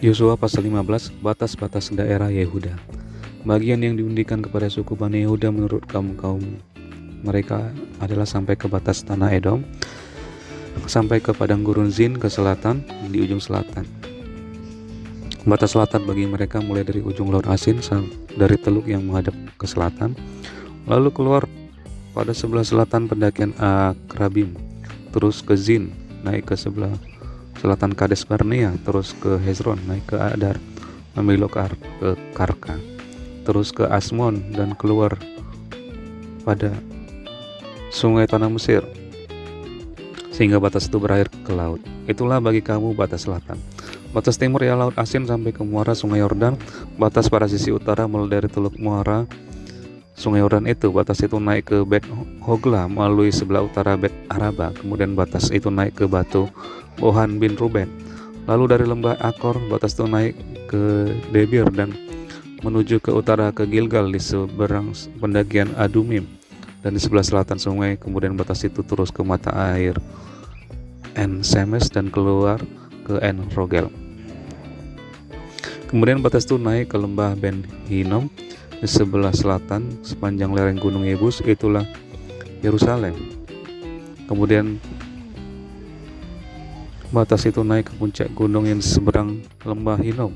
Yosua pasal 15, batas-batas daerah Yehuda. Bagian yang diundikan kepada suku Bani Yehuda menurut kaum mereka adalah sampai ke batas tanah Edom, sampai ke padang gurun Zin ke selatan, di ujung selatan. Batas selatan bagi mereka mulai dari ujung Laut Asin, dari teluk yang menghadap ke selatan, lalu keluar pada sebelah selatan pendakian Akrabim, terus ke Zin, naik ke sebelah selatan Kades Barnea, terus ke Hezron, naik ke Adar, membelok ke Karka, terus ke Asmon dan keluar pada sungai tanah Mesir, sehingga batas itu berakhir ke laut. Itulah bagi kamu batas selatan. Batas timur ya Laut Asin sampai ke muara sungai Yordan. Batas pada sisi utara mulai dari teluk muara sungai Yordan itu. Batas itu naik ke Bet Hogla melalui sebelah utara Bet Araba. Kemudian batas itu naik ke batu Bohan bin Ruben. Lalu dari lembah Akor, batas itu naik ke Debir dan menuju ke utara ke Gilgal di seberang pendakian Adumim dan di sebelah selatan sungai. Kemudian batas itu terus ke mata air En Semes dan keluar ke En Rogel. Kemudian batas itu naik ke lembah Ben Hinnom di sebelah selatan sepanjang lereng gunung Yebus, itulah Yerusalem. Kemudian batas itu naik ke puncak gunung yang di seberang lembah Hinnom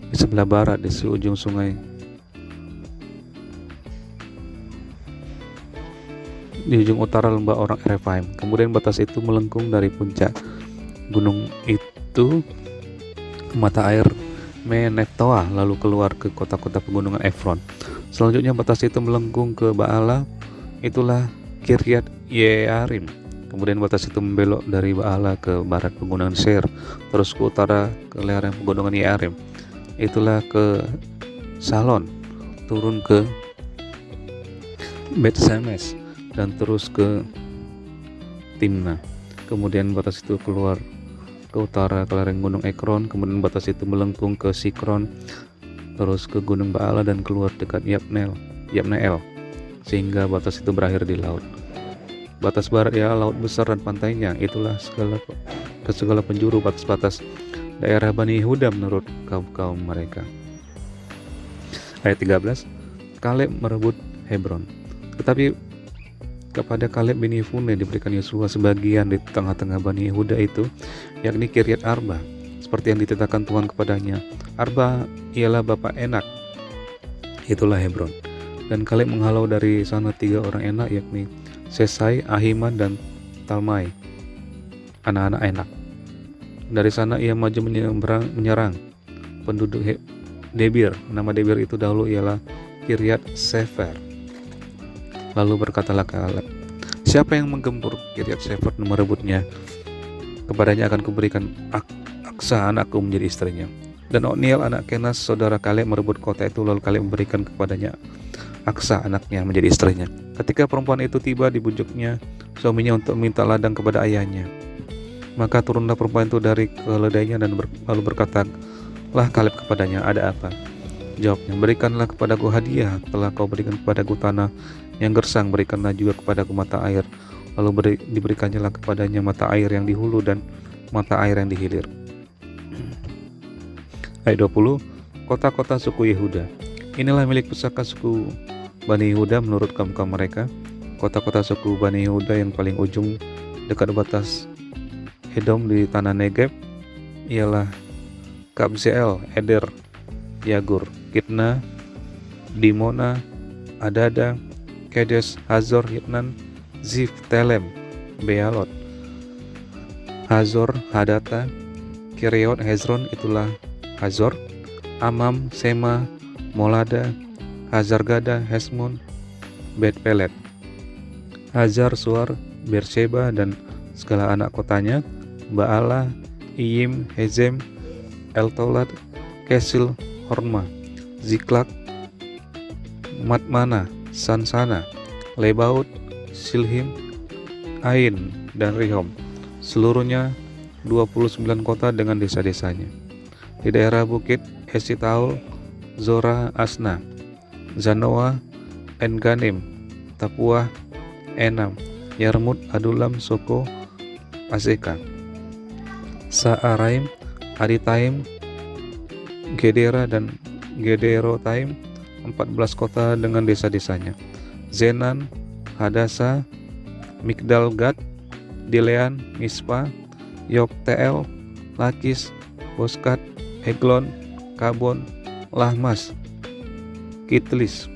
di sebelah barat di ujung sungai, di ujung utara lembah orang Refaim. Kemudian batas itu melengkung dari puncak gunung itu ke mata air Meneftoa, lalu keluar ke kota-kota pegunungan Efron. Selanjutnya batas itu melengkung ke Baala, itulah Kiryat Yearim. Kemudian batas itu membelok dari Baala ke barat pegunungan Seir, terus ke utara ke lereng pegunungan Yearim, itulah ke Salon, turun ke Bet Semes dan terus ke Timna. Kemudian batas itu keluar ke utara ke lereng gunung Ekron. Kemudian batas itu melengkung ke Sikron, terus ke gunung Baala dan keluar dekat Yabneel, sehingga batas itu berakhir di laut. Batas barat ya laut besar dan pantainya, itulah segala penjuru batas-batas daerah Bani Yehuda menurut kaum mereka. Ayat 13, Kaleb merebut Hebron. Tetapi kepada Kaleb bin Yefune diberikan Yosua sebagian di tengah-tengah Bani Yehuda itu, yakni Kiryat Arba, seperti yang ditetapkan Tuhan kepadanya. Arba ialah bapak Enak, itulah Hebron. Dan Kaleb menghalau dari sana 3 orang Enak, yakni Sesai, Ahiman, dan Talmai, anak-anak Enak. Dari sana ia maju menyerang penduduk Debir. Nama Debir itu dahulu ialah Kiryat Sefer. Lalu berkatalah Kaleb, siapa yang menggempur Kiryat Sefer dan merebutnya? Kepadanya akan kuberikan Aksa anakku menjadi istrinya. Dan Otniel anak Kenas saudara Kaleb merebut kota itu, lalu Kaleb memberikan kepadanya Aksa anaknya menjadi istrinya. Ketika perempuan itu tiba, dibujuknya suaminya untuk minta ladang kepada ayahnya. Maka turunlah perempuan itu dari keledainya dan lalu berkatalah Kaleb kepadanya, ada apa? Jawabnya, berikanlah kepadaku hadiah, telah kau berikan kepadaku tanah yang gersang, berikanlah juga kepadaku mata air. Lalu diberikannya kepadanya mata air yang di hulu dan mata air yang di hilir. Ayat 20, kota-kota suku Yehuda. Inilah milik pusaka suku Bani Yehuda menurut kaum mereka. Kota-kota suku Bani Yehuda yang paling ujung dekat batas Edom di tanah Negeb ialah Kabzeel, Eder, Yagur, Kitna, Dimona, Adada, Kedes, Hazor, Hitnan, Zif, Telem, Bealot, Hazor, Hadata, Kiriot, Hezron, itulah Hazor, Amam, Sema, Molada, Hazargada, Hesmon, Bet Pelet, Hazar Suar, Beersheba dan segala anak kotanya, Baala, Iyim, Hezem, Eltolad, Kesil, Horma, Ziklak, Matmana, Sansana, Lebaut, Silhim, Ain, dan Rihom. Seluruhnya 29 kota dengan desa-desanya. Di daerah bukit Esitaol, Zora, Asna, Zanoa, Enganim, Tapuah, Enam, Yarmut, Adulam, Soko, Azeka, Saaraim, Aditaim, Gedera dan Gederotaim, 14 kota dengan desa-desanya. Zenan, Hadasa, Migdal-gad, Dilean, Mispa, Yokteel, Lakis, Boskat, Eglon, Kabon, Lahmas, Kitlis,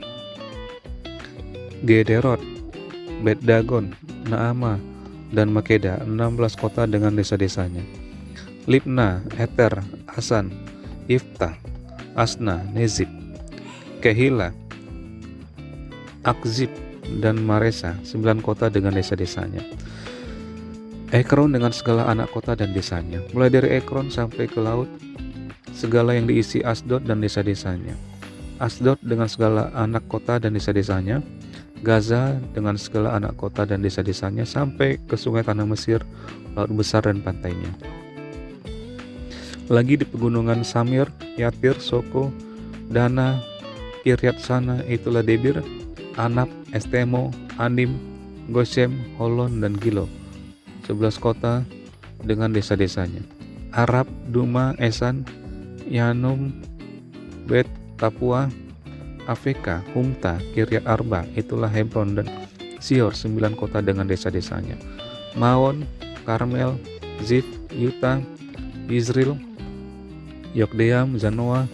Gederot, Bet-dagon, Naama, dan Makeda, 16 kota dengan desa-desanya. Libna, Eter, Hasan, Iftah, Asna, Nezib, Kehila, Akzib, dan Maresa, 9 kota dengan desa-desanya. Ekron dengan segala anak kota dan desanya. Mulai dari Ekron sampai ke laut, segala yang diisi Asdod dan desa-desanya. Asdod dengan segala anak kota dan desa-desanya. Gaza dengan segala anak kota dan desa-desanya sampai ke sungai tanah Mesir, laut besar dan pantainya. Lagi di pegunungan Samir, Yatir, Soko, Dana, Kiryat Sana, itulah Debir, Anab, Estemo, Anim, Gosem, Holon, dan Gilo, 11 kota dengan desa-desanya. Arab, Duma, Esan, Yanum, Bet, Tapua, Afeka, Humta, Kiryat Arba, itulah Hebron, dan Sior, 9 kota dengan desa-desanya. Maon, Karmel, Zif, Yuta, Yizril, Yokdeam, Zanoa,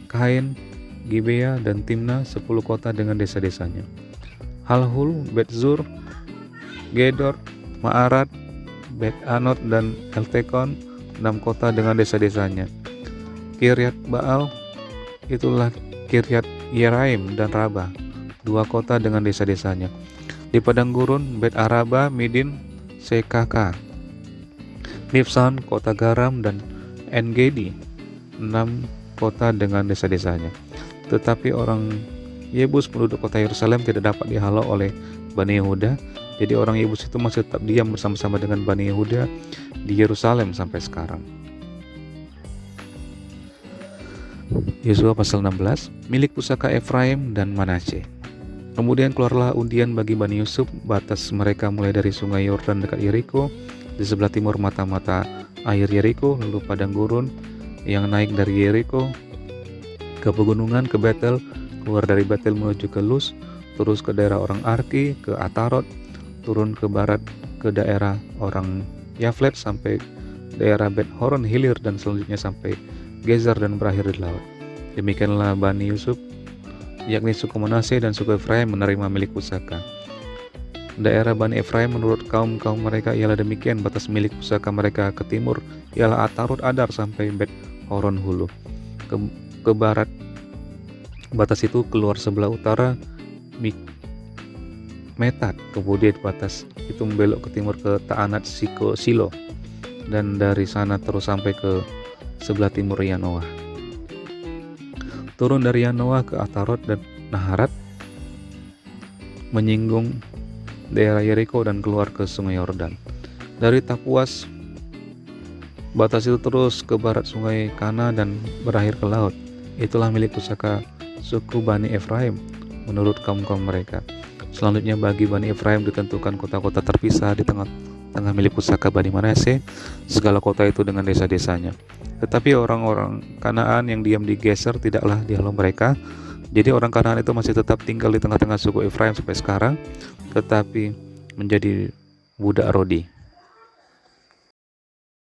Kain, Gibea, dan Timna, 10 kota dengan desa-desanya. Halhul, Bet-zur, Gedor, Ma'arat, Bet-anot, dan Eltekon, 6 kota dengan desa-desanya. Kiryat Baal, itulah Kiryat Yeraim dan Raba, 2 kota dengan desa-desanya. Di padang gurun, Bet Araba, Midin, Sekaka, Nifsan, kota garam, dan Engedi, 6 kota dengan desa-desanya. Tetapi orang Yebus, penduduk kota Yerusalem, tidak dapat dihalau oleh Bani Yehuda. Jadi orang Yebus itu masih tetap diam bersama-sama dengan Bani Yehuda di Yerusalem sampai sekarang. Yosua pasal 16, milik pusaka Efraim dan Manasye. Kemudian keluarlah undian bagi Bani Yusuf, batas mereka mulai dari sungai Yordan dekat Yeriko, di sebelah timur mata-mata air Yeriko, lalu padang gurun yang naik dari Yeriko ke pegunungan, ke Betel, keluar dari Betel menuju ke Luz, terus ke daerah orang Arki, ke Atarot, turun ke barat ke daerah orang Yaflet sampai daerah Bet Horon Hilir, dan selanjutnya sampai Gezer dan berakhir di laut. Demikianlah Bani Yusuf, yakni suku Manasye dan suku Efraim, menerima milik pusaka. Daerah Bani Efraim menurut kaum-kaum mereka ialah demikian. Batas milik pusaka mereka ke timur ialah Atarot Adar sampai Bet Horon Hulu. Ke barat batas itu keluar sebelah utara Metat, kemudian batas itu membelok ke timur ke Taanat Silo, dan dari sana terus sampai ke sebelah timur Yanoah. Turun dari Yanoah ke Atarot dan Naharat, menyinggung daerah Yeriko dan keluar ke sungai Yordan. Dari Tapuas, batas itu terus ke barat sungai Kana dan berakhir ke laut. Itulah milik pusaka suku Bani Efraim menurut kaum-kaum mereka. Selanjutnya bagi Bani Efraim ditentukan kota-kota terpisah di tengah milik pusaka Bani Manasye, segala kota itu dengan desa-desanya. Tetapi orang-orang Kanaan yang diam di Geser tidaklah dihalau mereka. Jadi orang Kanaan itu masih tetap tinggal di tengah-tengah suku Efraim sampai sekarang, tetapi menjadi budak Rodi.